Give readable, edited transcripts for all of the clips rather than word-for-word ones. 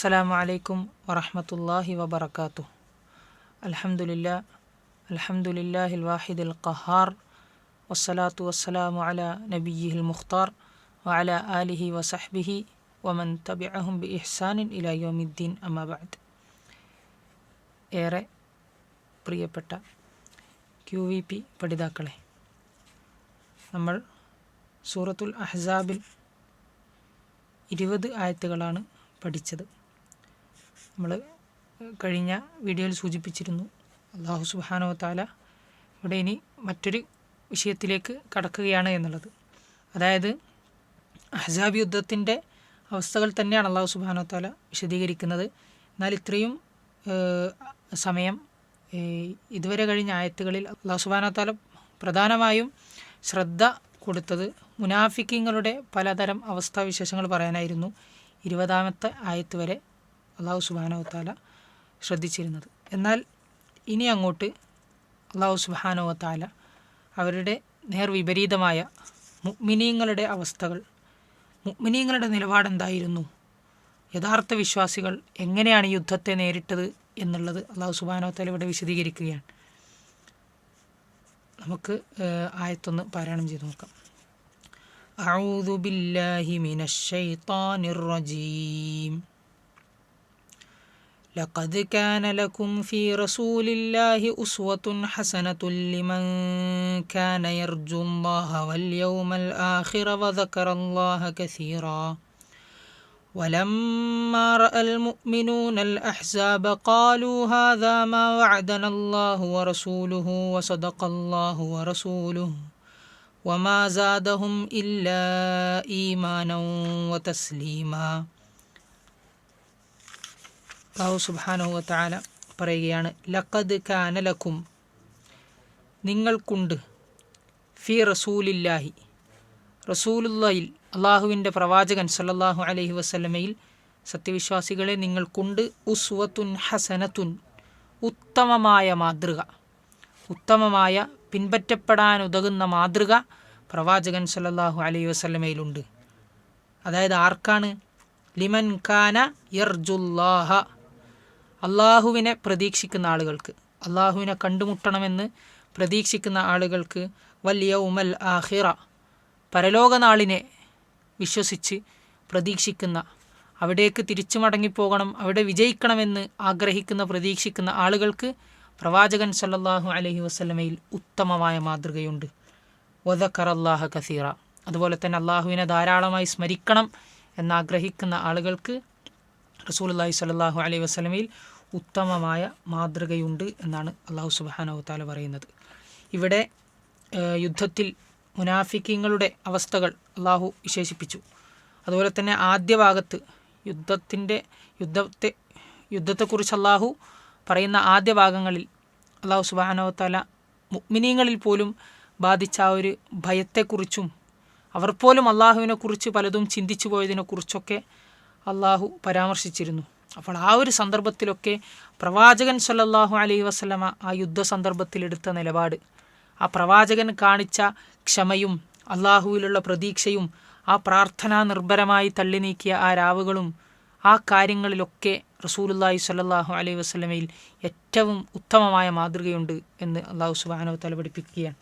അസ്സലാമു അലൈക്കും വറഹ്മത്തുള്ളാഹി വബറകാതുഹു. അൽഹംദുലില്ലാഹിൽ വാഹിദിൽ ഖഹാർ വസ്സലാത്തു വസ്സലാമു അലാ നബിയ്യിഹിൽ മുഖ്താർ വഅലാ ആലിഹി വസഹ്ബിഹി വമൻ തബിഅഹും ബിഇഹ്സാനിൻ ഇലാ യൗമിദ്ദീൻ. അമ്മാ ബഅദ്. ഏറെ പ്രിയപ്പെട്ട QVP പഠിതാക്കളെ, നമ്മൾ സൂറത്തുൽ അഹ്സാബിൽ 20 ആയത്തുകളാണ് പഠിച്ചത്. നമ്മൾ കഴിഞ്ഞ വീഡിയോയിൽ സൂചിപ്പിച്ചിരുന്നു, അല്ലാഹു സുബ്ഹാനഹു വ തആല ഇവിടെ ഇനി മറ്റൊരു വിഷയത്തിലേക്ക് കടക്കുകയാണ് എന്നുള്ളത്. അതായത് അഹ്സാബ് യുദ്ധത്തിൻ്റെ അവസ്ഥകൾ തന്നെയാണ് അല്ലാഹു സുബ്ഹാനഹു വ തആല വിശദീകരിക്കുന്നത്. എന്നാൽ ഇത്രയും സമയം ഇതുവരെ കഴിഞ്ഞ ആയത്തുകളിൽ അല്ലാഹു സുബ്ഹാനഹു വ തആല പ്രധാനമായും ശ്രദ്ധ കൊടുത്തത് മുനാഫിക്കീങ്ങളുടെ പലതരം അവസ്ഥാവിശേഷങ്ങൾ പറയാനായിരുന്നു. 20-ാമത്തെ ആയത്ത് വരെ അല്ലാഹു സുബ്ഹാനഹു വ തആല ശ്രദ്ധിച്ചിരുന്നത്. എന്നാൽ ഇനി അങ്ങോട്ട് അല്ലാഹു സുബ്ഹാനഹു വ തആല അവരുടെ നേർവിപരീതമായ മുഅ്മിനീങ്ങളുടെ അവസ്ഥകൾ, മുഅ്മിനീങ്ങളുടെ നിലപാടെന്തായിരുന്നു, യഥാർത്ഥ വിശ്വാസികൾ എങ്ങനെയാണ് യുദ്ധത്തെ നേരിട്ടത് എന്നുള്ളത് അല്ലാഹു സുബ്ഹാനഹു വ തആല ഇവിടെ വിശദീകരിക്കുകയാണ്. നമുക്ക് ആയത്തൊന്ന് പാരായണം ചെയ്ത് നോക്കാം. അഊദു ബില്ലാഹി മിനശ് ശൈത്വാനിർ റജീം. ലഖദ് കാന ലക്കും ഫീ റസൂലില്ലാഹി ഉസ്വത്തുൻ ഹസനത്തുൻ ലിമൻ കാന യർജുല്ലാഹ വൽ യൗമൽ ആഖിറ വദക്കറല്ലാഹ കസീറാ. ولما رأى المؤمنون الأحزاب قالوا هذا ما وعدنا الله ورسوله وصدق الله ورسوله وما زادهم إلا إيمانا وتسليما. അല്ലാഹു സുബ്ഹാനഹു വ തആല പറയുകയാണ്, ലഖദ് കാന ലക്കും, നിങ്ങൾക്കുണ്ട്, ഫി റസൂലില്ലാഹി, റസൂലുള്ളാഹിൽ, അള്ളാഹുവിൻ്റെ പ്രവാചകൻ സല്ലല്ലാഹു അലൈഹി വസല്ലമയിൽ, സത്യവിശ്വാസികളെ നിങ്ങൾക്കുണ്ട്, ഉസ്വത്തുൻ ഹസനത്തുൻ, ഉത്തമമായ മാതൃക, ഉത്തമമായ പിൻപറ്റപ്പെടാനുതകുന്ന മാതൃക പ്രവാചകൻ സല്ലല്ലാഹു അലൈഹി വസല്ലമയിലുണ്ട്. അതായത് ആർക്കാണ്? ലിമൻ കാന യർജുല്ലാഹ, അള്ളാഹുവിനെ പ്രതീക്ഷിക്കുന്ന ആളുകൾക്ക്, അള്ളാഹുവിനെ കണ്ടുമുട്ടണമെന്ന് പ്രതീക്ഷിക്കുന്ന ആളുകൾക്ക്, വൽ യൗമൽ ആഖിറ, പരലോകനാളിനെ വിശ്വസിച്ച് പ്രതീക്ഷിക്കുന്ന, അവിടേക്ക് തിരിച്ചു മടങ്ങിപ്പോകണം, അവിടെ വിജയിക്കണമെന്ന് ആഗ്രഹിക്കുന്ന, പ്രതീക്ഷിക്കുന്ന ആളുകൾക്ക് പ്രവാചകൻ സല്ലല്ലാഹു അലൈഹി വസല്ലമയിൽ ഉത്തമമായ മാതൃകയുണ്ട്. വദക്കറല്ലാഹ കസീറ, അതുപോലെ തന്നെ അള്ളാഹുവിനെ ധാരാളമായി സ്മരിക്കണം എന്നാഗ്രഹിക്കുന്ന ആളുകൾക്ക് റസൂലുള്ളാഹി സ്വല്ലല്ലാഹു അലൈഹി വസല്ലമയിൽ ഉത്തമമായ മാതൃകയുണ്ട് എന്നാണ് അല്ലാഹു സുബ്ഹാനഹു വ തആല പറയുന്നത്. ഇവിടെ യുദ്ധത്തിൽ മുനാഫിക്കീങ്ങളുടെ അവസ്ഥകൾ അള്ളാഹു വിശേഷിപ്പിച്ചു. അതുപോലെ തന്നെ ആദ്യ ഭാഗത്ത് യുദ്ധത്തെക്കുറിച്ച് അള്ളാഹു പറയുന്ന ആദ്യ ഭാഗങ്ങളിൽ അള്ളാഹു സുബ്ഹാനഹു വ തആല മുഅ്മിനീങ്ങളിൽ പോലും ബാധിച്ച ആ ഒരു ഭയത്തെക്കുറിച്ചും അവർ പോലും അള്ളാഹുവിനെക്കുറിച്ച് പലതും ചിന്തിച്ചു പോയതിനെക്കുറിച്ചൊക്കെ അള്ളാഹു പരാമർശിച്ചിരുന്നു. അപ്പോൾ ആ ഒരു സന്ദർഭത്തിലൊക്കെ പ്രവാചകൻ സല്ലല്ലാഹു അലൈഹി വസല്ലമ ആ യുദ്ധ സന്ദർഭത്തിലെടുത്ത നിലപാട്, ആ പ്രവാചകൻ കാണിച്ച ക്ഷമയും അള്ളാഹുവിലുള്ള പ്രതീക്ഷയും ആ പ്രാർത്ഥനാ നിർഭരമായി തള്ളി നീക്കിയ ആ രാവുകളും ആ കാര്യങ്ങളിലൊക്കെ റസൂലുള്ളാഹി സ്വല്ലല്ലാഹു അലൈഹി വസല്ലമയിൽ ഏറ്റവും ഉത്തമമായ മാതൃകയുണ്ട് എന്ന് അല്ലാഹു സുബ്ഹാനഹു വ തആല പഠിപ്പിക്കുകയാണ്.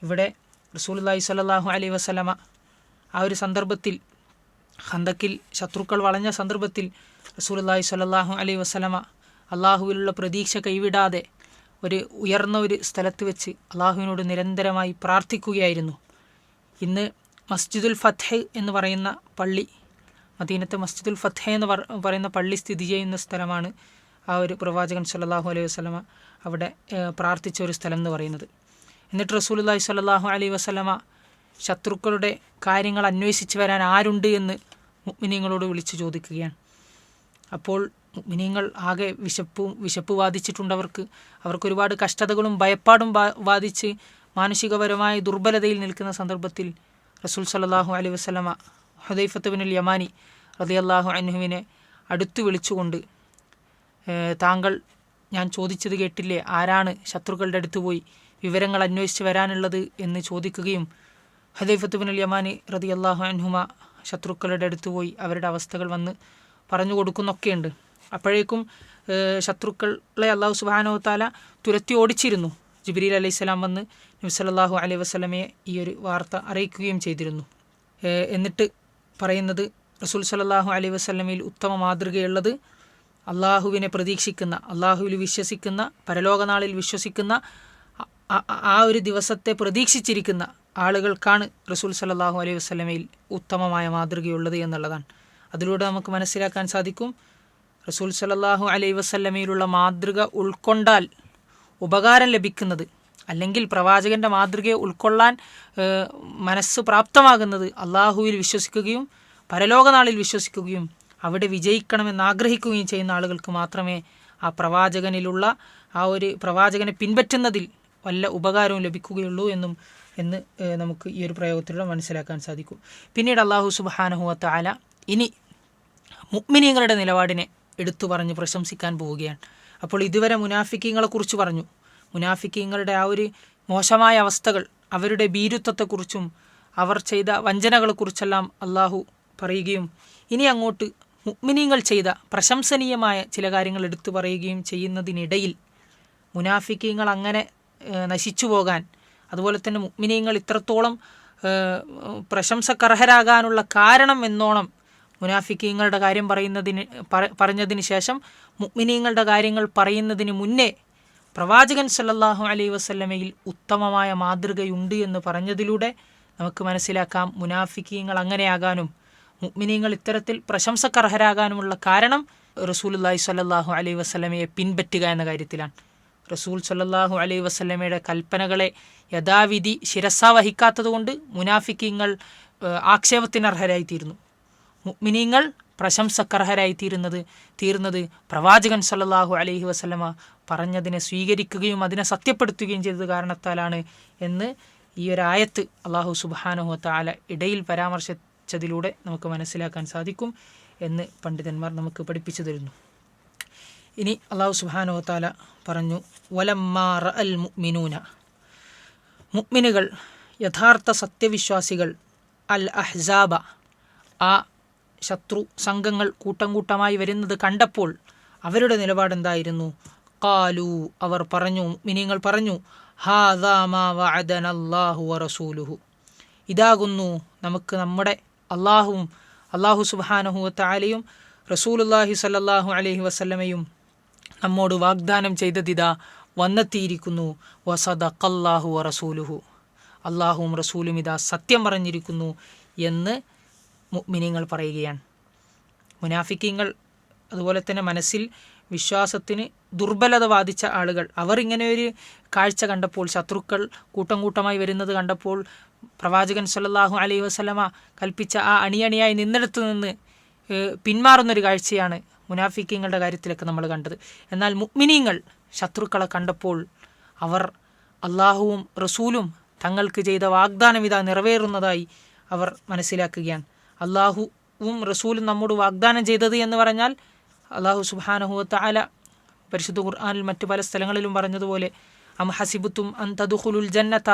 ഇവിടെ റസൂലുള്ളാഹി സ്വല്ലല്ലാഹു അലൈഹി വസല്ലമ ആ ഒരു സന്ദർഭത്തിൽ, ഖന്തക്കിൽ ശത്രുക്കൾ വളഞ്ഞ സന്ദർഭത്തിൽ റസൂലുള്ളാഹി സ്വല്ലല്ലാഹു അലൈഹി വസല്ലമ അള്ളാഹുവിലുള്ള പ്രതീക്ഷ കൈവിടാതെ ഒരു ഉയർന്ന ഒരു സ്ഥലത്ത് വെച്ച് അള്ളാഹുവിനോട് നിരന്തരമായി പ്രാർത്ഥിക്കുകയായിരുന്നു. ഇന്ന് മസ്ജിദുൽ ഫത്ഹ് എന്ന് പറയുന്ന പള്ളി, മദീനത്തെ മസ്ജിദുൽ ഫത്ഹ് എന്ന് പറയുന്ന പള്ളി സ്ഥിതി ചെയ്യുന്ന സ്ഥലമാണ് ആ ഒരു പ്രവാചകൻ സല്ലല്ലാഹു അലൈഹി വസല്ലമ അവിടെ പ്രാർത്ഥിച്ച ഒരു സ്ഥലം എന്ന് പറയുന്നത്. എന്നിട്ട് റസൂലുള്ളാഹി സ്വല്ലല്ലാഹു അലൈഹി വസല്ലമ ശത്രുക്കളുടെ കാര്യങ്ങൾ അന്വേഷിച്ച് വരാൻ ആരുണ്ട് എന്ന് മുഅ്മിനീങ്ങളോട് വിളിച്ചു ചോദിക്കുകയാണ്. അപ്പോൾ മുഅ്മിനീങ്ങൾ ആകെ വിശപ്പ് ബാധിച്ചിട്ടുണ്ട്. അവർക്കൊരുപാട് കഷ്ടതകളും ഭയപ്പാടും ബാധിച്ച് മാനസികപരമായ ദുർബലതയിൽ നിൽക്കുന്ന സന്ദർഭത്തിൽ റസൂൽ സല്ലല്ലാഹു അലൈഹി വസല്ലമ ഹുദൈഫത്ത് ബിനുൽ യമാനി റളിയല്ലാഹു അൻഹുവിനെ അടുത്ത് വിളിച്ചുകൊണ്ട്, താങ്കൾ ഞാൻ ചോദിച്ചത് കേട്ടില്ലേ, ആരാണ് ശത്രുക്കളുടെ അടുത്ത് പോയി വിവരങ്ങൾ അന്വേഷിച്ച് വരാനുള്ളത് എന്ന് ചോദിക്കുകയും ഹുദൈഫത്ത് ബിനുൽ യമാനി റളിയല്ലാഹു അൻഹുമ ശത്രുക്കളുടെ അടുത്ത് പോയി അവരുടെ അവസ്ഥകൾ വന്ന് പറഞ്ഞു കൊടുക്കുന്നൊക്കെയുണ്ട്. അപ്പോഴേക്കും ശത്രുക്കളെ അള്ളാഹു സുബ്ഹാനഹു വ തആല തുരത്തി ഓടിച്ചിരുന്നു. ജിബ്രീൽ അലൈഹിസ്സലാം വന്ന് നബി സല്ലല്ലാഹു അലൈഹി വസല്ലമയെ ഈ ഒരു വാർത്ത അറിയിക്കുകയും ചെയ്തിരുന്നു. എന്നിട്ട് പറയുന്നത്, റസൂൽ സല്ലല്ലാഹു അലൈഹി വസല്ലമയിൽ ഉത്തമ മാതൃകയുള്ളത് അള്ളാഹുവിനെ പ്രതീക്ഷിക്കുന്ന, അള്ളാഹുവിൽ വിശ്വസിക്കുന്ന, പരലോകനാളിൽ വിശ്വസിക്കുന്ന, ആ ഒരു ദിവസത്തെ പ്രതീക്ഷിച്ചിരിക്കുന്ന ആളുകൾക്കാണ് റസൂൽ സല്ലല്ലാഹു അലൈഹി വസല്ലമയിൽ ഉത്തമമായ മാതൃകയുള്ളത് എന്നുള്ളതാണ്. അതിലൂടെ നമുക്ക് മനസ്സിലാക്കാൻ സാധിക്കും, റസൂൽ സല്ലല്ലാഹു അലൈഹി വസല്ലമയിലുള്ള മാതൃക ഉൾക്കൊണ്ടാൽ ഉപകാരം ലഭിക്കുന്നത്, അല്ലെങ്കിൽ പ്രവാചകൻ്റെ മാതൃകയെ ഉൾക്കൊള്ളാൻ മനസ്സ് പ്രാപ്തമാകുന്നത് അള്ളാഹുവിൽ വിശ്വസിക്കുകയും പരലോകനാളിൽ വിശ്വസിക്കുകയും അവിടെ വിജയിക്കണമെന്ന് ആഗ്രഹിക്കുകയും ചെയ്യുന്ന ആളുകൾക്ക് മാത്രമേ ആ പ്രവാചകനിലുള്ള ആ ഒരു പ്രവാചകനെ പിൻപറ്റുന്നതിൽ വല്ല ഉപകാരവും ലഭിക്കുകയുള്ളൂ എന്ന് നമുക്ക് ഈ ഒരു പ്രയോഗത്തിലൂടെ മനസ്സിലാക്കാൻ സാധിക്കും. പിന്നീട് അള്ളാഹു സുബ്ഹാനഹു വ തആല ഇനി മുഅ്മിനീങ്ങളുടെ നിലപാടിനെ എടുത്തു പറഞ്ഞ് പ്രശംസിക്കാൻ പോവുകയാണ്. അപ്പോൾ ഇതുവരെ മുനാഫിക്കീങ്ങളെക്കുറിച്ച് പറഞ്ഞു. മുനാഫിക്കീങ്ങളുടെ ആ ഒരു മോശമായ അവസ്ഥകൾ, അവരുടെ ഭീരുത്വത്തെക്കുറിച്ചും അവർ ചെയ്ത വഞ്ചനകളെക്കുറിച്ചെല്ലാം അള്ളാഹു പറയുകയും ഇനി അങ്ങോട്ട് മുഅ്മിനീങ്ങൾ ചെയ്ത പ്രശംസനീയമായ ചില കാര്യങ്ങൾ എടുത്തു പറയുകയും ചെയ്യുന്നതിനിടയിൽ മുനാഫിക്കീങ്ങൾ അങ്ങനെ നശിച്ചു പോകാൻ, അതുപോലെ തന്നെ മുഅ്മിനീങ്ങൾ ഇത്രത്തോളം പ്രശംസക്കർഹരാകാനുള്ള കാരണം എന്നോണം മുനാഫിക്കീങ്ങളുടെ കാര്യം പറഞ്ഞതിന് ശേഷം മുഅ്മിനീങ്ങളുടെ കാര്യങ്ങൾ പറയുന്നതിന് മുന്നേ പ്രവാചകൻ സല്ലല്ലാഹു അലൈഹി വസല്ലമയിൽ ഉത്തമമായ മാതൃകയുണ്ട് എന്ന് പറഞ്ഞതിലൂടെ നമുക്ക് മനസ്സിലാക്കാം മുനാഫിക്കീങ്ങൾ അങ്ങനെയാകാനും മുഅ്മിനീങ്ങൾ ഇത്തരത്തിൽ പ്രശംസക്കർഹരാകാനുമുള്ള കാരണം റസൂലുള്ളാഹി സ്വല്ലല്ലാഹു അലൈഹി വസല്ലമയെ പിൻപറ്റുക എന്ന കാര്യത്തിലാണ്. റസൂൽ സ്വല്ലല്ലാഹു അലൈഹി വസല്ലമയുടെ കൽപ്പനകളെ യഥാവിധി ശിരസാ വഹിക്കാത്തതുകൊണ്ട് മുനാഫിക്കീങ്ങൾ ആക്ഷേപത്തിനർഹരായിത്തീരുന്നു. മുഅ്മിനീങ്ങൾ പ്രശംസക്കർഹരായി തീർന്നത് പ്രവാചകൻ സല്ലല്ലാഹു അലൈഹി വസല്ലമ പറഞ്ഞതിനെ സ്വീകരിക്കുകയും അതിനെ സത്യപ്പെടുത്തുകയും ചെയ്തത് കാരണത്താലാണ് എന്ന് ഈ ഒരു ആയത്ത് അല്ലാഹു സുബ്ഹാനഹു വ തആല ഇടയിൽ പരാമർശിച്ചതിലൂടെ നമുക്ക് മനസ്സിലാക്കാൻ സാധിക്കും എന്ന് പണ്ഡിതന്മാർ നമുക്ക് പഠിപ്പിച്ചു തരുന്നു. ഇനി അല്ലാഹു സുബ്ഹാനഹു വ തആല പറഞ്ഞു, വലമ്മാ റഅൽ മുഅ്മിനൂന, മുഅ്മിനുകൾ യഥാർത്ഥ സത്യവിശ്വാസികൾ അൽ അഹ്സാബ, ആ ശത്രു സംഘങ്ങൾ കൂട്ടം കൂട്ടമായി വരുന്നത് കണ്ടപ്പോൾ അവരുടെ നിലപാടെന്തായിരുന്നു? ഖാലു, അവർ പറഞ്ഞു, മുഅ്മിനീങ്ങൾ പറഞ്ഞു, ഹാദാ മാ വഅദനല്ലാഹു വറസൂലുഹു, ഇതാകുന്നു നമുക്ക് നമ്മുടെ അല്ലാഹു സുബ്ഹാനഹു വ തആലയും റസൂലുള്ളാഹി സ്വല്ലല്ലാഹു അലൈഹി വസല്ലമയും നമ്മോട് വാഗ്ദാനം ചെയ്തതിതാ വന്നെത്തിയിരിക്കുന്നു. വസദഖല്ലാഹു വറസൂലുഹു, അല്ലാഹുവും റസൂലും ഇതാ സത്യം പറഞ്ഞിരിക്കുന്നു എന്ന് മുഅ്മിനീങ്ങൾ പറയുകയാണ്. മുനാഫിക്കീങ്ങൾ, അതുപോലെ തന്നെ മനസ്സിൽ വിശ്വാസത്തിന് ദുർബലത ബാധിച്ച ആളുകൾ, അവർ ഇങ്ങനെ ഒരു കാഴ്ച കണ്ടപ്പോൾ, ശത്രുക്കൾ കൂട്ടം കൂട്ടമായി വരുന്നത് കണ്ടപ്പോൾ പ്രവാചകൻ സല്ലല്ലാഹു അലൈഹി വസല്ലമ കൽപ്പിച്ച ആ അണിയണിയായി നിന്നിടത്തു നിന്ന് പിന്മാറുന്നൊരു കാഴ്ചയാണ് മുനാഫിക്കീങ്ങളുടെ കാര്യത്തിലൊക്കെ നമ്മൾ കണ്ടത്. എന്നാൽ മുഅ്മിനീങ്ങൾ ശത്രുക്കളെ കണ്ടപ്പോൾ അവർ അള്ളാഹുവും റസൂലും തങ്ങൾക്ക് ചെയ്ത വാഗ്ദാനം ഇതാ നിറവേറുന്നതായി അവർ മനസ്സിലാക്കുകയാണ്. അള്ളാഹുവും റസൂലും നമ്മോട് വാഗ്ദാനം ചെയ്തത് എന്ന് പറഞ്ഞാൽ അള്ളാഹു സുബ്ഹാനഹു വ തആല പരിശുദ്ധ ഖുർആനിൽ മറ്റു പല സ്ഥലങ്ങളിലും പറഞ്ഞതുപോലെ, അം ഹസിബുത്തും അൻ തദ്ഖുലുൽ ജന്നത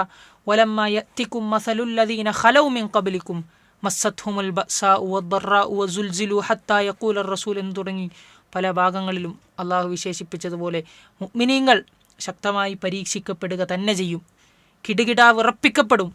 വലമ്മാ യഅതികും മസലുൽ ലദീന ഖലൗ മിൻ ഖബ്ലികും മസ്സത്ഹുമുൽ ബഅസാഉ വദ്ദറാഉ വസുൽസിലു ഹത്താ യഖൂലർ റസൂൽ എന്ന് തുടങ്ങി പല ഭാഗങ്ങളിലും അള്ളാഹു വിശേഷിപ്പിച്ചതുപോലെ മുഅ്മിനീങ്ങൾ ശക്തമായി പരീക്ഷിക്കപ്പെടുക തന്നെ ചെയ്യും. കിടുകിടാ വിറപ്പിക്കപ്പെടും.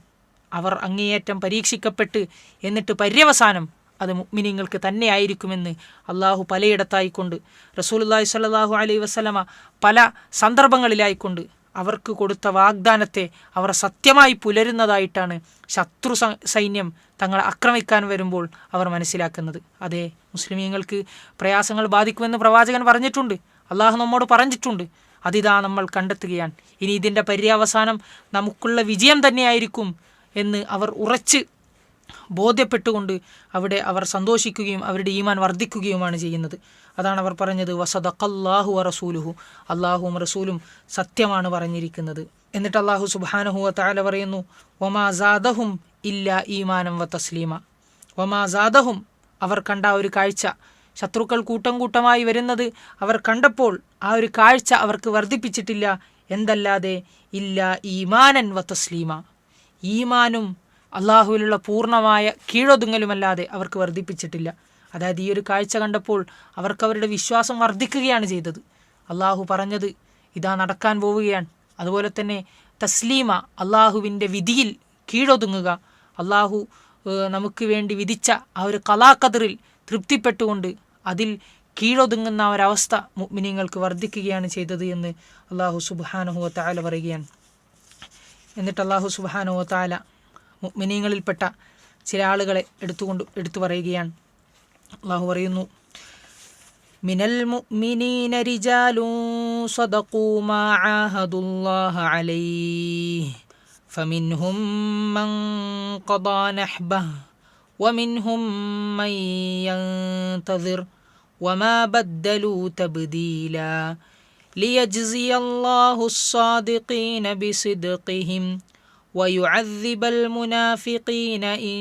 അവർ അങ്ങേയറ്റം പരീക്ഷിക്കപ്പെട്ട് എന്നിട്ട് പര്യവസാനം അത് മുഅ്മിനീങ്ങൾക്ക് തന്നെ ആയിരിക്കുമെന്ന് അള്ളാഹു പലയിടത്തായിക്കൊണ്ട്, റസൂലുള്ളാഹി സ്വല്ലല്ലാഹു അലൈഹി വസല്ലമ പല സന്ദർഭങ്ങളിലായിക്കൊണ്ട് അവർക്ക് കൊടുത്ത വാഗ്ദാനത്തെ അവർ സത്യമായി പുലരുന്നതായിട്ടാണ് ശത്രു സൈന്യം തങ്ങളെ ആക്രമിക്കാൻ വരുമ്പോൾ അവർ മനസ്സിലാക്കുന്നത്. അതെ, മുസ്ലിമീങ്ങൾക്ക് പ്രയാസങ്ങൾ ബാധിക്കുമെന്ന് പ്രവാചകൻ പറഞ്ഞിട്ടുണ്ട്, അള്ളാഹു നമ്മോട് പറഞ്ഞിട്ടുണ്ട്. അതിതാ നമ്മൾ കണ്ടെത്തുകയാണ്. ഇനി ഇതിൻ്റെ പര്യവസാനം നമുക്കുള്ള വിജയം തന്നെയായിരിക്കും എന്ന് അവർ ഉറച്ച് ബോധ്യപ്പെട്ടുകൊണ്ട് അവിടെ അവർ സന്തോഷിക്കുകയും അവരുടെ ഈമാൻ വർദ്ധിക്കുകയുമാണ് ചെയ്യുന്നത്. അതാണ് അവർ പറഞ്ഞത്, വസദഖല്ലാഹു വറസൂലുഹു, അള്ളാഹുവും റസൂലും സത്യമാണ് പറഞ്ഞിരിക്കുന്നത്. എന്നിട്ട് അള്ളാഹു സുബ്ഹാനഹു വ തആല പറയുന്നു, വമാ സാദഹും ഇല്ലാ ഈമാനം വ തസ്ലീമ. വമാ സാദഹും, അവർ കണ്ട ഒരു കാഴ്ച, ശത്രുക്കൾ കൂട്ടം കൂട്ടമായി വരുന്നത് അവർ കണ്ടപ്പോൾ ആ ഒരു കാഴ്ച അവർക്ക് വർദ്ധിപ്പിച്ചിട്ടില്ല, എന്തല്ലാതെ ഇല്ലാ ഈമാനൻ വ തസ്ലീമ, ഈമാനും അള്ളാഹുവിലുള്ള പൂർണ്ണമായ കീഴൊതുങ്ങലുമല്ലാതെ അവർക്ക് വർദ്ധിപ്പിച്ചിട്ടില്ല. അതായത് ഈ ഒരു കാഴ്ച കണ്ടപ്പോൾ അവരുടെ വിശ്വാസം വർദ്ധിക്കുകയാണ് ചെയ്തത്. അള്ളാഹു പറഞ്ഞത് ഇതാ നടക്കാൻ പോവുകയാണ്. അതുപോലെ തന്നെ തസ്ലീമ, അള്ളാഹുവിൻ്റെ വിധിയിൽ കീഴൊതുങ്ങുക, അള്ളാഹു നമുക്ക് വേണ്ടി വിധിച്ച ആ ഒരു ഖലാ-ഖദറിൽ തൃപ്തിപ്പെട്ടുകൊണ്ട് അതിൽ കീഴൊതുങ്ങുന്ന ഒരവസ്ഥ മുഅ്മിനീങ്ങൾക്ക് വർദ്ധിക്കുകയാണ് ചെയ്തത് എന്ന് അള്ളാഹു സുബ്ഹാനഹു വ തആല പറയുകയാണ്. എന്നിട്ട് അള്ളാഹു സുബ്ഹാനഹു വ തആല മുഅ്മിനീങ്ങളിൽപ്പെട്ട ചില ആളുകളെ എടുത്തു പറയുകയാണ്. അള്ളാഹു പറയുന്നു, മിനൽ മുഅ്മിനീന റിജാലുൻ സദഖൂ മാ ആഹദുല്ലാഹ അലൈഹി ഫമിൻഹും മൻ ഖദാ നഹ്ബഹു വമിൻഹും മൻ യൻതസിർ വമാ ബദ്ദലൂ തബ്ദീലാ ലിയജ്സിയല്ലാഹു الصادقين بصدقهم ويعذب المنافقين إن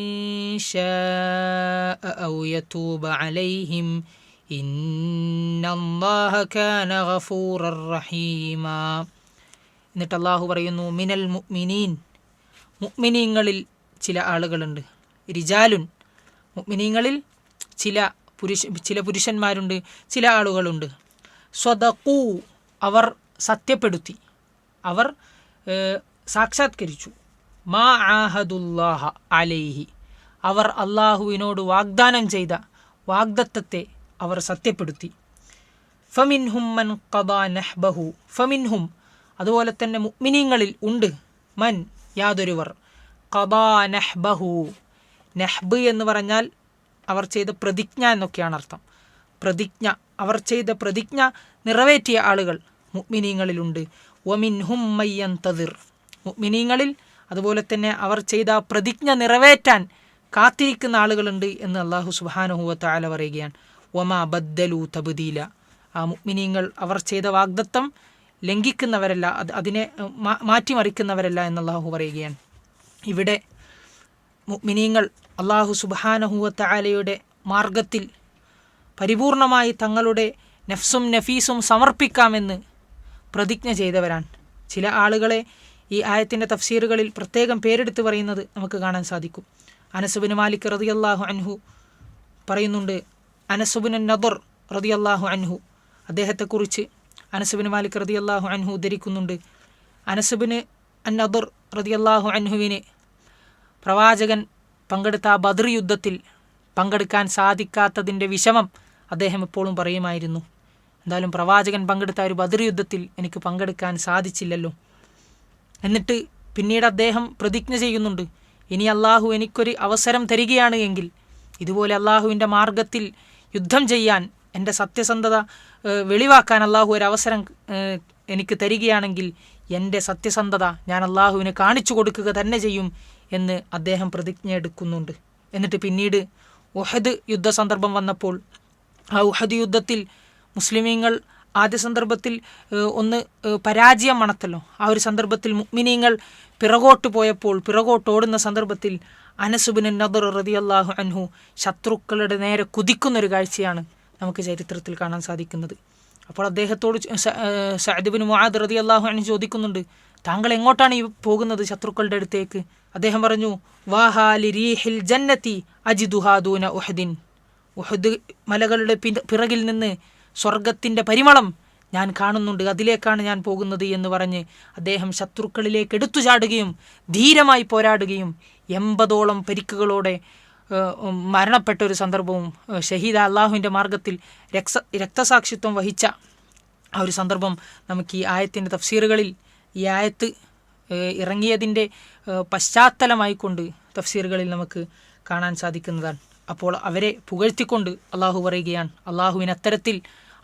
شاء أو يتوب عليهم إن الله كان غفورا رحيما. എന്നിട്ട് അള്ളാഹു പറയുന്നു, മിനൽ മുഅ്മിനീൻ, മുഅ്മിനീങ്ങളിൽ ചില ആളുകളുണ്ട്. റിജാലുൻ, മുഅ്മിനീങ്ങളിൽ ചില പുരുഷന്മാരുണ്ട്, ചില ആളുകളുണ്ട്. സ്വദഖൂ, അവർ സത്യപ്പെടുത്തി, അവർ സാക്ഷാത്കരിച്ചു. മാ ആഹദുല്ലാഹ അലൈഹി, അവർ അള്ളാഹുവിനോട് വാഗ്ദാനം ചെയ്ത വാഗ്ദത്തത്തെ അവർ സത്യപ്പെടുത്തി. ഫമിൻഹും മൻ ഖദാ നഹ്ബഹു, ഫമിൻഹും, അതുപോലെ തന്നെ മുഅ്മിനീങ്ങളിൽ ഉണ്ട്, മൻ, യാതൊരുവർ, ഖദാ നഹ്ബഹു, നഹ്ബ് എന്ന് പറഞ്ഞാൽ അവർ ചെയ്ത പ്രതിജ്ഞ എന്നൊക്കെയാണ് അർത്ഥം. പ്രതിജ്ഞ, അവർ ചെയ്ത പ്രതിജ്ഞ നിറവേറ്റിയ ആളുകൾ മുഅ്മിനീങ്ങളിലുണ്ട്. വമിൻഹും മൻ യൻതസിർ, മുഅ്മിനീങ്ങളിൽ അതുപോലെ തന്നെ അവർ ചെയ്ത പ്രതിജ്ഞ നിറവേറ്റാൻ കാത്തിരിക്കുന്ന ആളുകളുണ്ട് എന്ന് അള്ളാഹു സുബ്ഹാനഹു വ തആല പറയുകയാണ്. വമാ ബദ്ദലൂ തബ്ദീല, ആ മുഅ്മിനീങ്ങൾ അവർ ചെയ്ത വാഗ്ദത്തം ലംഘിക്കുന്നവരല്ല, അതിനെ മാറ്റിമറിക്കുന്നവരല്ല എന്ന് അള്ളാഹു പറയുകയാണ്. ഇവിടെ മുഅ്മിനീങ്ങൾ അള്ളാഹു സുബ്ഹാനഹു വ തആലയുടെ മാർഗത്തിൽ പരിപൂർണമായി തങ്ങളുടെ നഫ്സും നഫീസും സമർപ്പിക്കാമെന്ന് പ്രതിജ്ഞ ചെയ്തവരാണ്. ചില ആളുകളെ ഈ ആയത്തിൻ്റെ തഫ്സീറുകളിൽ പ്രത്യേകം പേരെടുത്ത് പറയുന്നത് നമുക്ക് കാണാൻ സാധിക്കും. അനസ് ഇബ്നു മാലിക് റളിയല്ലാഹു അൻഹു പറയുന്നുണ്ട്, അനസ് ഇബ്നു നദർ റളിയല്ലാഹു അൻഹു, അദ്ദേഹത്തെക്കുറിച്ച് അനസ് ഇബ്നു മാലിക് റളിയല്ലാഹു അൻഹു ഉദ്ധരിക്കുന്നുണ്ട്, അനസ് ഇബ്നു നദർ റളിയല്ലാഹു അൻഹുവിന് പ്രവാചകൻ പങ്കെടുത്ത ആ ബദർ യുദ്ധത്തിൽ പങ്കെടുക്കാൻ സാധിക്കാത്തതിൻ്റെ വിഷമം അദ്ദേഹം എപ്പോഴും പറയുമായിരുന്നു. എന്തായാലും പ്രവാചകൻ പങ്കെടുത്ത ഒരു ബദർ യുദ്ധത്തിൽ എനിക്ക് പങ്കെടുക്കാൻ സാധിച്ചില്ലല്ലോ. എന്നിട്ട് പിന്നീട് അദ്ദേഹം പ്രതിജ്ഞ ചെയ്യുന്നുണ്ട്, ഇനി അള്ളാഹു എനിക്കൊരു അവസരം തരികയാണ് എങ്കിൽ, ഇതുപോലെ അള്ളാഹുവിൻ്റെ മാർഗത്തിൽ യുദ്ധം ചെയ്യാൻ, എൻ്റെ സത്യസന്ധത വെളിവാക്കാൻ അള്ളാഹു ഒരു അവസരം എനിക്ക് തരികയാണെങ്കിൽ എൻ്റെ സത്യസന്ധത ഞാൻ അള്ളാഹുവിന് കാണിച്ചു കൊടുക്കുക തന്നെ ചെയ്യും എന്ന് അദ്ദേഹം പ്രതിജ്ഞ എടുക്കുന്നുണ്ട്. എന്നിട്ട് പിന്നീട് ഉഹദ് യുദ്ധ സന്ദർഭം വന്നപ്പോൾ ആ ഉഹദ് യുദ്ധത്തിൽ മുസ്ലിമീങ്ങൾ ആദ്യ സന്ദർഭത്തിൽ ഒന്ന് പരാജയം മണത്തല്ലോ. ആ ഒരു സന്ദർഭത്തിൽ മുഅ്മിനീങ്ങൾ പിറകോട്ടോടുന്ന സന്ദർഭത്തിൽ അനസ് ഇബ്നു നദർ റളിയല്ലാഹു അൻഹു ശത്രുക്കളുടെ നേരെ കുതിക്കുന്നൊരു കാഴ്ചയാണ് നമുക്ക് ചരിത്രത്തിൽ കാണാൻ സാധിക്കുന്നത്. അപ്പോൾ അദ്ദേഹത്തോട് സഅദ് ഇബ്നു മുആദ് റളിയല്ലാഹു അൻഹു ചോദിക്കുന്നുണ്ട്, താങ്കൾ എങ്ങോട്ടാണ് ഈ പോകുന്നത് ശത്രുക്കളുടെ അടുത്തേക്ക്? അദ്ദേഹം പറഞ്ഞു, വാഹാലി റീഹിൽ ജന്നതി അജിദുഹാ ദൂന ഉഹദിൻ, ഉഹദ് മലകളുടെ പിറകിൽ നിന്ന് സ്വർഗത്തിൻ്റെ പരിമളം ഞാൻ കാണുന്നുണ്ട്, അതിലേക്കാണ് ഞാൻ പോകുന്നത് എന്ന് പറഞ്ഞ് അദ്ദേഹം ശത്രുക്കളിലേക്ക് എടുത്തു ചാടുകയും ധീരമായി പോരാടുകയും 80ഓളം പരിക്കുകളോടെ മരണപ്പെട്ട ഒരു സന്ദർഭവും, ഷഹീദ അള്ളാഹുവിൻ്റെ മാർഗത്തിൽ രക്തസാക്ഷിത്വം വഹിച്ച ആ ഒരു സന്ദർഭം നമുക്ക് ഈ ആയത്തിൻ്റെ തഫ്സീറുകളിൽ, ഈ ആയത്ത് ഇറങ്ങിയതിൻ്റെ പശ്ചാത്തലമായിക്കൊണ്ട് തഫ്സീറുകളിൽ നമുക്ക് കാണാൻ സാധിക്കുന്നതാണ്. അപ്പോൾ അവരെ പുകഴ്ത്തിക്കൊണ്ട് അള്ളാഹു പറയുകയാണ്, അള്ളാഹുവിന് അത്തരത്തിൽ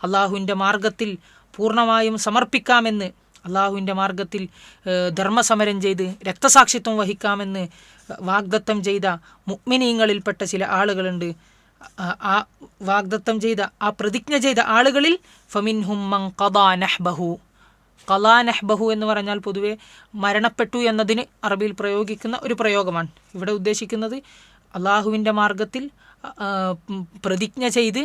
അള്ളാഹുവിൻ്റെ മാർഗത്തിൽ പൂർണ്ണമായും സമർപ്പിക്കാമെന്ന്, അള്ളാഹുവിൻ്റെ മാർഗത്തിൽ ധർമ്മസമരം ചെയ്ത് രക്തസാക്ഷിത്വം വഹിക്കാമെന്ന് വാഗ്ദത്തം ചെയ്ത മുഅ്മിനീങ്ങളിൽപ്പെട്ട ചില ആളുകളുണ്ട്. ആ വാഗ്ദത്തം ചെയ്ത, ആ പ്രതിജ്ഞ ചെയ്ത ആളുകളിൽ ഫമിൻഹും മൻ ഖദാ നഹ്ബഹു, ഖലാ നഹ്ബഹു എന്ന് പറഞ്ഞാൽ പൊതുവെ മരണപ്പെട്ടു എന്നതിന് അറബിയിൽ പ്രയോഗിക്കുന്ന ഒരു പ്രയോഗമാണ്. ഇവിടെ ഉദ്ദേശിക്കുന്നത് അള്ളാഹുവിൻ്റെ മാർഗത്തിൽ പ്രതിജ്ഞ ചെയ്ത്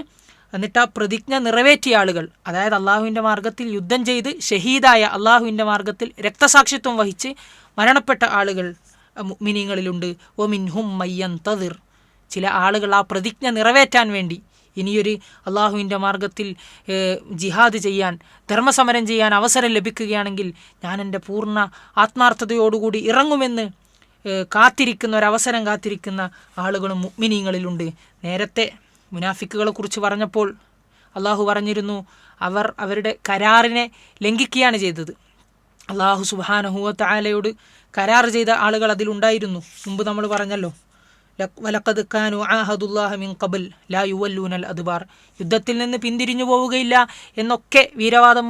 എന്നിട്ട് ആ പ്രതിജ്ഞ നിറവേറ്റിയ ആളുകൾ, അതായത് അള്ളാഹുവിൻ്റെ മാർഗത്തിൽ യുദ്ധം ചെയ്ത് ഷഹീദായ, അള്ളാഹുവിൻ്റെ മാർഗത്തിൽ രക്തസാക്ഷിത്വം വഹിച്ച് മരണപ്പെട്ട ആളുകൾ മുഅ്മിനീങ്ങളിലുണ്ട്. വമിൻഹും മൻ യൻതസിർ, ചില ആളുകൾ ആ പ്രതിജ്ഞ നിറവേറ്റാൻ വേണ്ടി ഇനിയൊരു അള്ളാഹുവിൻ്റെ മാർഗത്തിൽ ജിഹാദ് ചെയ്യാൻ, ധർമ്മസമരം ചെയ്യാൻ അവസരം ലഭിക്കുകയാണെങ്കിൽ ഞാൻ എൻ്റെ പൂർണ്ണ ആത്മാർത്ഥതയോടുകൂടി ഇറങ്ങുമെന്ന് കാത്തിരിക്കുന്ന ഒരവസരം കാത്തിരിക്കുന്ന ആളുകളും മുഅ്മിനീങ്ങളിലുണ്ട്. നേരത്തെ മുനാഫിക്കുകളെക്കുറിച്ച് പറഞ്ഞപ്പോൾ അള്ളാഹു പറഞ്ഞിരുന്നു, അവർ അവരുടെ കരാറിനെ ലംഘിക്കുകയാണ് ചെയ്തത്. അള്ളാഹു സുബ്ഹാനഹു വ തആലയോട് കരാർ ചെയ്ത ആളുകൾ അതിലുണ്ടായിരുന്നു. മുമ്പ് നമ്മൾ പറഞ്ഞല്ലോ, വലഖദ് കാനു ആഹദുല്ലാഹ മിൻ ഖബൽ ലാ യുവല്ലൂനൽ അദ്ബാർ, യുദ്ധത്തിൽ നിന്ന് പിന്തിരിഞ്ഞു പോവുകയില്ല എന്നൊക്കെ വീരവാദം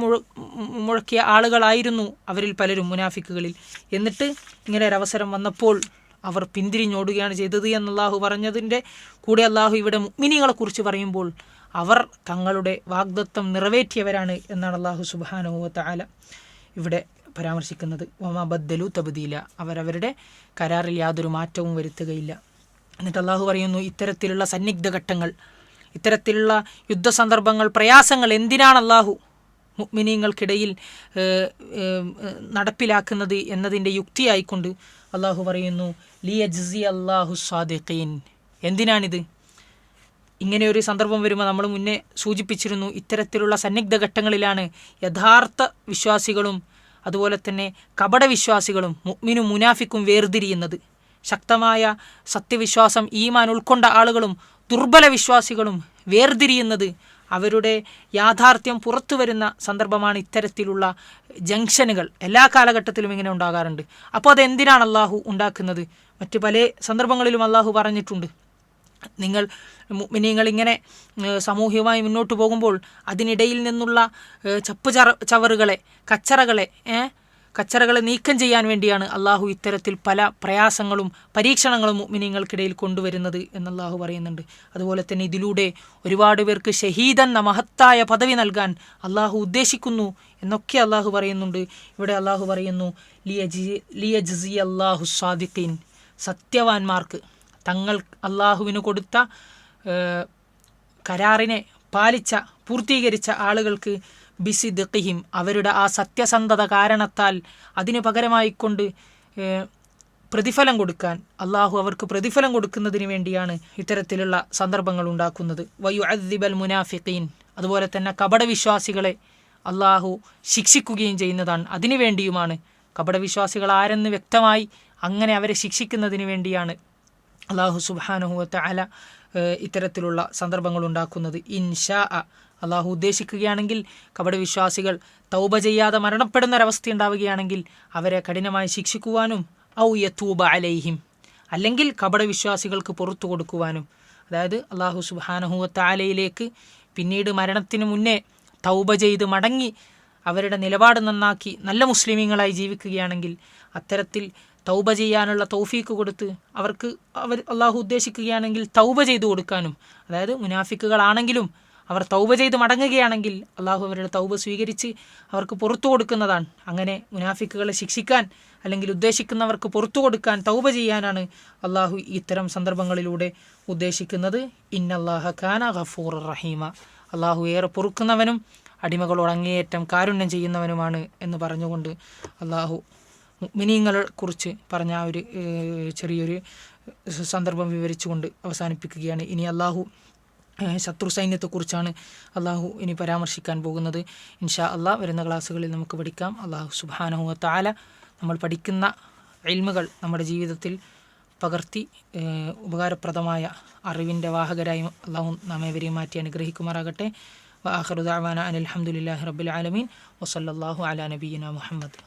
മുഴക്കിയ ആളുകളായിരുന്നു അവരിൽ പലരും, മുനാഫിക്കുകളിൽ. എന്നിട്ട് ഇങ്ങനെ ഒരവസരം വന്നപ്പോൾ അവർ പിന്തിരിഞ്ഞോടുകയാണ് ചെയ്തത് എന്ന് അള്ളാഹു പറഞ്ഞതിൻ്റെ കൂടെ അള്ളാഹു ഇവിടെ മുഅ്മിനീങ്ങളെക്കുറിച്ച് പറയുമ്പോൾ അവർ തങ്ങളുടെ വാഗ്ദത്തം നിറവേറ്റിയവരാണ് എന്നാണ് അള്ളാഹു സുബ്ഹാനഹു വ തആല ഇവിടെ പരാമർശിക്കുന്നത്. വമാ ബദ്ദലു തബ്ദീല, അവരവരുടെ കരാറിൽ യാതൊരു മാറ്റവും വരുത്തുകയില്ല. എന്നിട്ട് അള്ളാഹു പറയുന്നു, ഇത്തരത്തിലുള്ള സന്നിഗ്ധ ഘട്ടങ്ങൾ, ഇത്തരത്തിലുള്ള യുദ്ധസന്ദർഭങ്ങൾ, പ്രയാസങ്ങൾ എന്തിനാണ് അള്ളാഹു മുഅ്മിനീങ്ങൾക്കിടയിൽ നടപ്പിലാക്കുന്നത് എന്നതിൻ്റെ യുക്തിയായിക്കൊണ്ട് അള്ളാഹു പറയുന്നു, ലിയജ്സി അല്ലാഹു സ്വാദിഖീൻ. എന്തിനാണിത്? ഇങ്ങനെയൊരു സന്ദർഭം വരുമ്പോൾ നമ്മൾ മുന്നേ സൂചിപ്പിച്ചിരുന്നു, ഇത്തരത്തിലുള്ള സന്നിഗ്ധ ഘട്ടങ്ങളിലാണ് യഥാർത്ഥ വിശ്വാസികളും അതുപോലെ തന്നെ കപടവിശ്വാസികളും മുഅ്മിനും മുനാഫിക്കും വേർതിരിയുന്നത്. ശക്തമായ സത്യവിശ്വാസം, ഈമാൻ ഉൾക്കൊണ്ട ആളുകളും ദുർബല വിശ്വാസികളും വേർതിരിയുന്നത്, അവരുടെ യാഥാർത്ഥ്യം പുറത്തു വരുന്ന സന്ദർഭമാണ് ഇത്തരത്തിലുള്ള ജംഗ്ഷനുകൾ. എല്ലാ കാലഘട്ടത്തിലും ഇങ്ങനെ ഉണ്ടാകാറുണ്ട്. അപ്പോൾ അതെന്തിനാണ് അള്ളാഹു ഉണ്ടാക്കുന്നത്? മറ്റ് പല സന്ദർഭങ്ങളിലും അള്ളാഹു പറഞ്ഞിട്ടുണ്ട്, നിങ്ങൾ മുഅ്മിനീങ്ങൾ ഇങ്ങനെ സാമൂഹികമായി മുന്നോട്ട് പോകുമ്പോൾ അതിനിടയിൽ നിന്നുള്ള ചവറുകളെ, കച്ചറകളെ നീക്കം ചെയ്യാൻ വേണ്ടിയാണ് അള്ളാഹു ഇത്തരത്തിൽ പല പ്രയാസങ്ങളും പരീക്ഷണങ്ങളും മുഅ്മിനീങ്ങൾക്കിടയിൽ കൊണ്ടുവരുന്നത് എന്ന് അള്ളാഹു പറയുന്നുണ്ട്. അതുപോലെ തന്നെ ഇതിലൂടെ ഒരുപാട് പേർക്ക് ഷഹീദ് എന്ന മഹത്തായ പദവി നൽകാൻ അള്ളാഹു ഉദ്ദേശിക്കുന്നു എന്നൊക്കെ അള്ളാഹു പറയുന്നുണ്ട്. ഇവിടെ അള്ളാഹു പറയുന്നു, ലിയജ്സി അല്ലാഹു സ്വാദിഖീൻ, സത്യവാന്മാർക്ക്, തങ്ങൾ അള്ളാഹുവിന് കൊടുത്ത കരാറിനെ പാലിച്ച, പൂർത്തീകരിച്ച ആളുകൾക്ക് ബിസിദ്ഖിഹിം, അവരുടെ ആ സത്യസന്ധത കാരണത്താൽ അതിന് പകരമായിക്കൊണ്ട് പ്രതിഫലം കൊടുക്കാൻ, അള്ളാഹു അവർക്ക് പ്രതിഫലം കൊടുക്കുന്നതിന് വേണ്ടിയാണ് ഇത്തരത്തിലുള്ള സന്ദർഭങ്ങൾ ഉണ്ടാക്കുന്നത്. വയുഅദ്ദിബൽ മുനാഫിഖീൻ, അതുപോലെ തന്നെ കപടവിശ്വാസികളെ അള്ളാഹു ശിക്ഷിക്കുകയും ചെയ്യുന്നതാണ്. അതിനു വേണ്ടിയുമാണ്. കപടവിശ്വാസികൾ ആരെന്ന് വ്യക്തമായി അങ്ങനെ അവരെ ശിക്ഷിക്കുന്നതിന് വേണ്ടിയാണ് അള്ളാഹു സുബ്ഹാനഹു വ തആല ഇത്തരത്തിലുള്ള സന്ദർഭങ്ങൾ ഉണ്ടാക്കുന്നത്. ഇൻഷാ അള്ളാഹു ഉദ്ദേശിക്കുകയാണെങ്കിൽ കപടവിശ്വാസികൾ തൗബ ചെയ്യാതെ മരണപ്പെടുന്ന ഒരവസ്ഥ ഉണ്ടാവുകയാണെങ്കിൽ അവരെ കഠിനമായി ശിക്ഷിക്കുവാനും, ഔ യതൂബ അലൈഹിം, അല്ലെങ്കിൽ കപടവിശ്വാസികൾക്ക് പുറത്തു കൊടുക്കുവാനും, അതായത് അള്ളാഹു സുബ്ഹാനഹു വ തആലയിലേക്ക് പിന്നീട് മരണത്തിന് മുന്നേ തൗബ ചെയ്ത് മടങ്ങി അവരുടെ നിലപാട് നന്നാക്കി നല്ല മുസ്ലിമീങ്ങളായി ജീവിക്കുകയാണെങ്കിൽ അത്തരത്തിൽ തൗബ ചെയ്യാനുള്ള തൗഫീക്ക് കൊടുത്ത് അവർ അള്ളാഹു ഉദ്ദേശിക്കുകയാണെങ്കിൽ തൗബ ചെയ്തു കൊടുക്കാനും, അതായത് മുനാഫിക്കുകളാണെങ്കിലും അവർ തൗബ ചെയ്ത് മടങ്ങുകയാണെങ്കിൽ അള്ളാഹു അവരുടെ തൗബ സ്വീകരിച്ച് അവർക്ക് പുറത്തു കൊടുക്കുന്നതാണ്. അങ്ങനെ മുനാഫിക്കുകളെ ശിക്ഷിക്കാൻ അല്ലെങ്കിൽ ഉദ്ദേശിക്കുന്നവർക്ക് പുറത്തു കൊടുക്കാൻ, തൗബ ചെയ്യാനാണ് അള്ളാഹു ഇത്തരം സന്ദർഭങ്ങളിലൂടെ ഉദ്ദേശിക്കുന്നത്. ഇന്നല്ലാഹ കാന ഗഫൂറ റഹീമ, അള്ളാഹു ഏറെ പൊറുക്കുന്നവനും അടിമകളോട് അങ്ങേയറ്റം കാരുണ്യം ചെയ്യുന്നവനുമാണ് എന്ന് പറഞ്ഞുകൊണ്ട് അള്ളാഹു മുഅ്മിനീങ്ങളെ കുറിച്ച് പറഞ്ഞ ആ ഒരു ചെറിയൊരു സന്ദർഭം വിവരിച്ചുകൊണ്ട് അവസാനിപ്പിക്കുകയാണ്. ഇനി അള്ളാഹു ശത്രു സൈന്യത്തെക്കുറിച്ചാണ് അള്ളാഹു ഇനി പരാമർശിക്കാൻ പോകുന്നത്. ഇൻഷാ അള്ളാഹ് വരുന്ന ക്ലാസ്സുകളിൽ നമുക്ക് പഠിക്കാം. അള്ളാഹു സുബ്ഹാനഹു വ തആല നമ്മൾ പഠിക്കുന്ന ഇൽമുകൾ നമ്മുടെ ജീവിതത്തിൽ പകർത്തി ഉപകാരപ്രദമായ അറിവിൻ്റെ വാഹകരായി അള്ളാഹു നമ്മേവരെയും മാറ്റി അനുഗ്രഹിക്കുമാറാകട്ടെ. വആഖിറു ദഅവാന അനിൽ ഹംദുലില്ലാഹി റബ്ബിൽ ആലമീൻ വസല്ലല്ലാഹു അലാ നബിയിന മുഹമ്മദ്.